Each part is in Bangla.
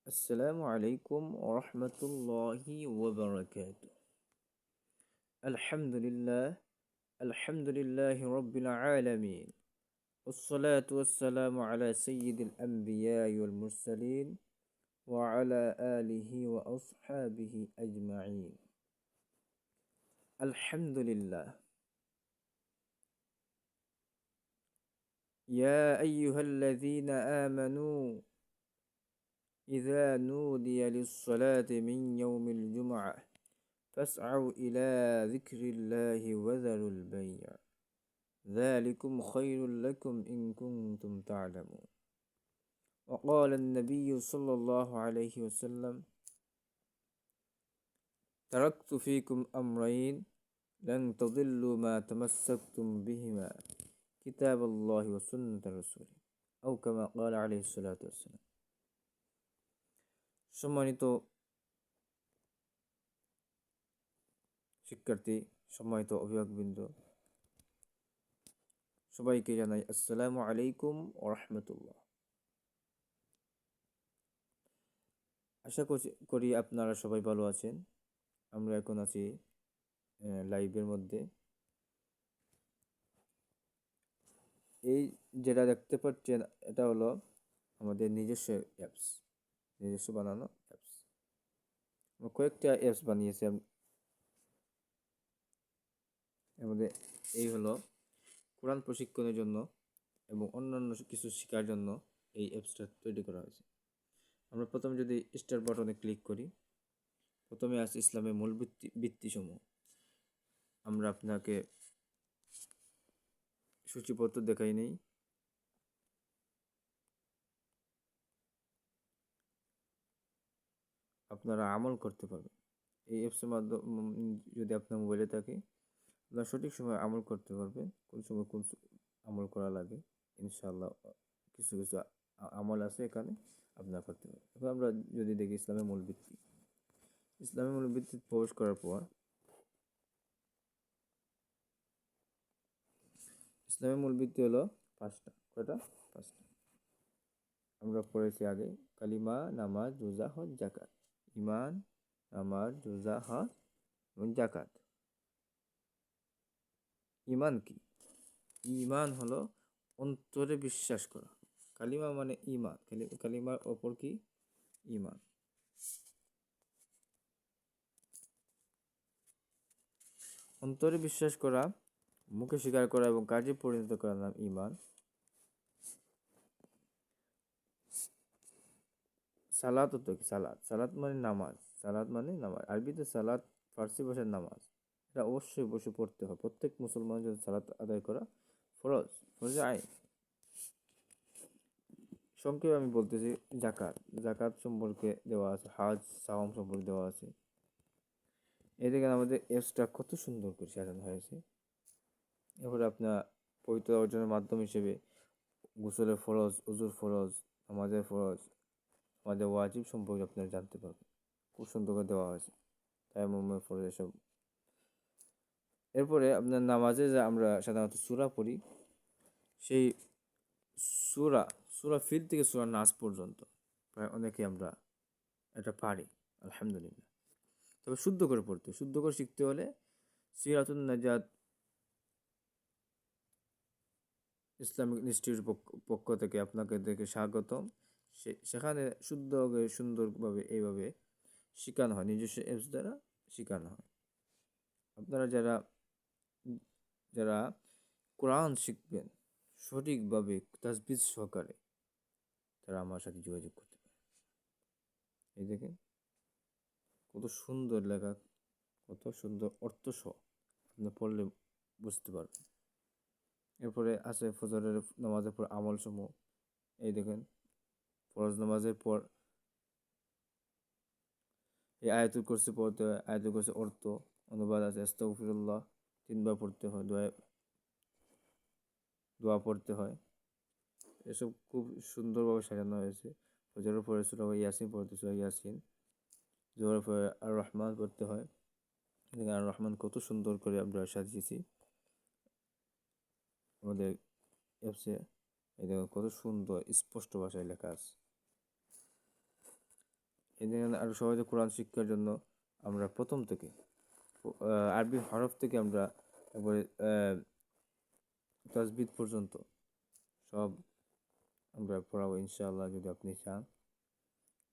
السلام عليكم ورحمة الله وبركاته. الحمد لله. الحمد لله رب العالمين، والصلاة والسلام على سيد الأنبياء والمرسلين وعلى آله وأصحابه أجمعين. الحمد لله. يا أيها الذين آمنوا إذا نودي للصلاة من يوم الجمعة فاسعوا إلى ذكر الله وذروا البيع ذلكم خير لكم إن كنتم تعلمون. وقال النبي صلى الله عليه وسلم: تركت فيكم أمرين لن تضلوا ما تمسكتم بهما كتاب الله وسنة رسوله أو كما قال عليه الصلاة والسلام. সম্মানিত শিক্ষার্থী, সম্মানিত অভিভাবকবৃন্দ, সবাইকে জানাই আসসালামু আলাইকুম ওয়া রাহমাতুল্লাহ। আশা করি আপনারা সবাই ভালো আছেন। আমরা এখন আছি লাইভের মধ্যে। এই যেটা দেখতে পাচ্ছেন এটা হলো আমাদের নিজস্ব অ্যাপস, নিজস্ব বানানো অ্যাপস। আমরা কয়েকটা অ্যাপস বানিয়েছি। আমাদের এই হলো কোরআন প্রশিক্ষণের জন্য এবং অন্যান্য কিছু শেখার জন্য এই অ্যাপসটা তৈরি করা হয়েছে। আমরা প্রথমে যদি স্টার বাটনে ক্লিক করি, প্রথমে আছে ইসলামের মূল বৃত্তিসমূহ। আমরা আপনাকে সূচিপত্র দেখাই নেই। আপনারা আমল করতে পারবেন এই অ্যাপসের মাধ্যমে। যদি আপনার মোবাইলে থাকে, আপনারা সঠিক সময় আমল করতে পারবেন। কোন সময় কোন আমল করা লাগে ইনশাআল্লাহ কিছু কিছু আমল আছে এখানে আপনারা করতে পারবেন। এখন আমরা যদি দেখি ইসলামের মূল ভিত্তি। ইসলামের মূল ভিত্তি প্রবেশ করার পর ইসলামের মূল ভিত্তি হলো পাঁচটা। কয়টা? পাঁচটা। আমরা পড়েছি আগে: কালিমা, নামাজ, রোজা, হজ, যাকাত। ইমান, নামাজ, রোজা, হজ এবং যাকাত। ইমান কি? ইমান হলো অন্তরে বিশ্বাস করা। কালিমা মানে ইমান, কালিমার অপর কি? ইমান। অন্তরে বিশ্বাস করা, মুখে স্বীকার করা এবং কাজে পরিণত করার নাম ইমান। সালাত তো কি? সালাত মানে নামাজ। সালাত মানে নামাজ। আরবিতে সালাত, ফার্সি ভাষার নামাজ। এটা অবশ্যই বসে পড়তে হয়। প্রত্যেক মুসলমান যদি সালাত আদায় করা ফরজ, ফরজে আইন। সংক্ষেপে আমি বলতেছি যাকাত। যাকাত সম্পর্কে দেওয়া আছে, হজ সাওম সম্পর্কে দেওয়া আছে। এই দেখেন আমাদের অ্যাপসটা কত সুন্দর করে সাজানো হয়েছে। এরপরে আপনার পবিত্র অর্জনের মাধ্যম হিসেবে গোসলের ফরজ, উজুর ফরজ, নামাজের ফরজ, আমাদের ওয়াজিব সম্পর্কে আপনারা জানতে পারবেন। খুব সুন্দর করে দেওয়া হয়েছে তায়াম্মুমের ফরজ এসব। এরপরে আপনার নামাজে যে আমরা সাধারণত সূরা পড়ি, সেই সূরা ফিল থেকে সূরা নাস পর্যন্ত প্রায় অনেকে আমরা এটা পারি আলহামদুলিল্লাহ। তবে শুদ্ধ করে পড়তে, শুদ্ধ করে শিখতে হলে সিরাতুন নাজাত ইসলামিক ইনস্টিটিউটের পক্ষ থেকে আপনাকে দেখে স্বাগতম। সেখানে সুন্দরভাবে এইভাবে শেখানো হয়, নিজস্ব অ্যাপস দ্বারা শেখানো হয়। আপনারা যারা যারা কোরআন শিখবেন সঠিকভাবে তাজবিদ সহকারে, তারা আমার সাথে যোগাযোগ করতে পারে। এই দেখেন কত সুন্দর লেখা, কত সুন্দর অর্থসহ আপনি পড়লে বুঝতে পারবেন। এরপরে আছে ফজরের নামাজের পর আমল সমূহ। এই দেখেন ফরজ নামাজের পর এই আয়াতুল কুরসি পড়তে হয়। আয়াতুল কুরসি অর্থ অনুবাদ আছে। আস্তাগফিরুল্লাহ 3 বার পড়তে হয়, দোয়া পড়তে হয়। এসব খুব সুন্দরভাবে সাজানো হয়েছে। ফজরের পরে সূরা ইয়াসিন পড়তে, সূরা ইয়াসিন। জোহরের পরে আর রহমান পড়তে হয়। দেখেন আর রহমান কত সুন্দর করে আমরা সাজিয়েছি আমাদের অ্যাপসে। এই দেখুন কত সুন্দর স্পষ্ট ভাষায় লেখা আছে। এই দেখেন আরও সহজে কোরআন শিক্ষার জন্য আমরা প্রথম থেকে আরবি হরফ থেকে আমরা একবারে তাজবিদ পর্যন্ত সব আমরা পড়াবো ইনশাআল্লাহ, যদি আপনি চান।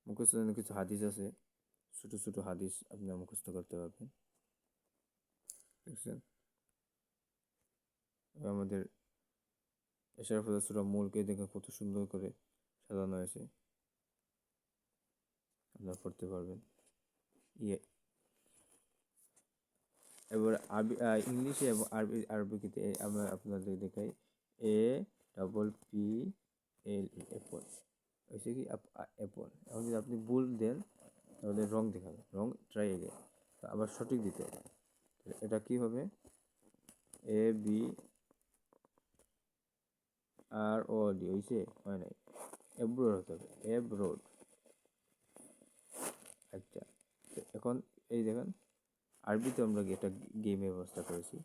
মুখস্থ জন্য কিছু হাদিস আছে, ছোটো ছোটো হাদিস আপনি মুখস্থ করতে পারবেন, দেখছেন। আমাদের এশরাফুল সূরা মূলকে দেখে কত সুন্দর করে সাজানো হয়েছে, আপনারা পড়তে পারবেন। ইয়ে এবার আরবি ইংলিশে এবং আরবিতে আমরা আপনাদের দেখাই APPLE অ্যাপল, হয়েছে কি অ্যাপল। এখন যদি আপনি ভুল দেন তাহলে রং দেখাবে, রং ট্রাই এগেন, আবার সঠিক দিতে হবে। এটা কি হবে? ABROD হয়েছে, হয় নাই, অ্যাব্রোড হতে হবে, অ্যাব্রোড। আচ্ছা, এখন এই দেখেন আরবিতে আমরা একটা গেমের ব্যবস্থা করেছি।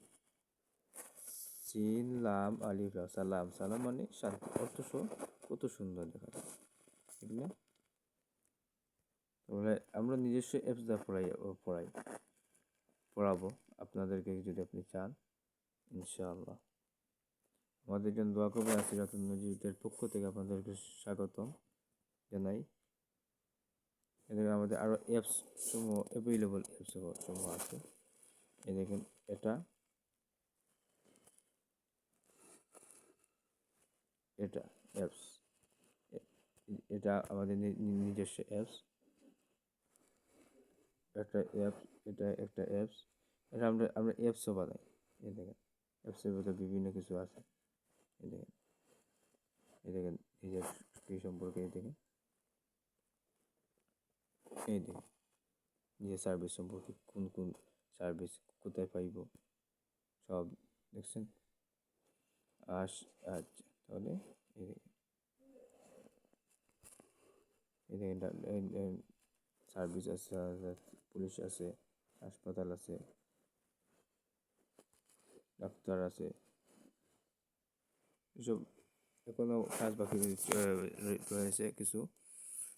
সিন লাম আলিফ লাম সালাম, সালাম মানে শান্তি, অর্থ কত সুন্দর দেখা যায়, বুঝলে? তাহলে আমরা নিজস্ব অ্যাপস দ্বারা পড়াবো আপনাদেরকে, যদি আপনি চান ইনশাআল্লাহ। আমাদের জন্য দোয়া করবেন। আসিরাতুন নজিরদের পক্ষ থেকে আপনাদেরকে স্বাগতম জানাই। এদিকে আমাদের আরও অ্যাপস সমূহ অ্যাভেলেবল অ্যাপস সমূহ আছে। এই দেখেন এটা অ্যাপস, এটা আমাদের নিজস্ব অ্যাপস, এটা একটা অ্যাপস। এটা আমরা অ্যাপসও বানাই। এই দেখেন অ্যাপসের ভিতরে বিভিন্ন কিছু আছে। এই দেখেন নিজের সম্পর্কে, এই দেখেন নিজের সার্ভিস সম্পর্কে, কোন কোন সার্ভিস কোথায় পাইব সব দেখছেন। আচ্ছা, তাহলে এই দেখেন সার্ভিস আছে, পুলিশ আছে, হাসপাতাল আছে, ডাক্তার আছে, এসব এখনও কাজ বাকি রয়েছে কিছু,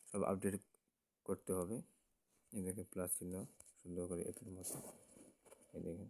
সব আপডেট করতে হবে। এই দেখেন প্লাস চিহ্ন সুন্দর করে এটার মতো, এই দেখেন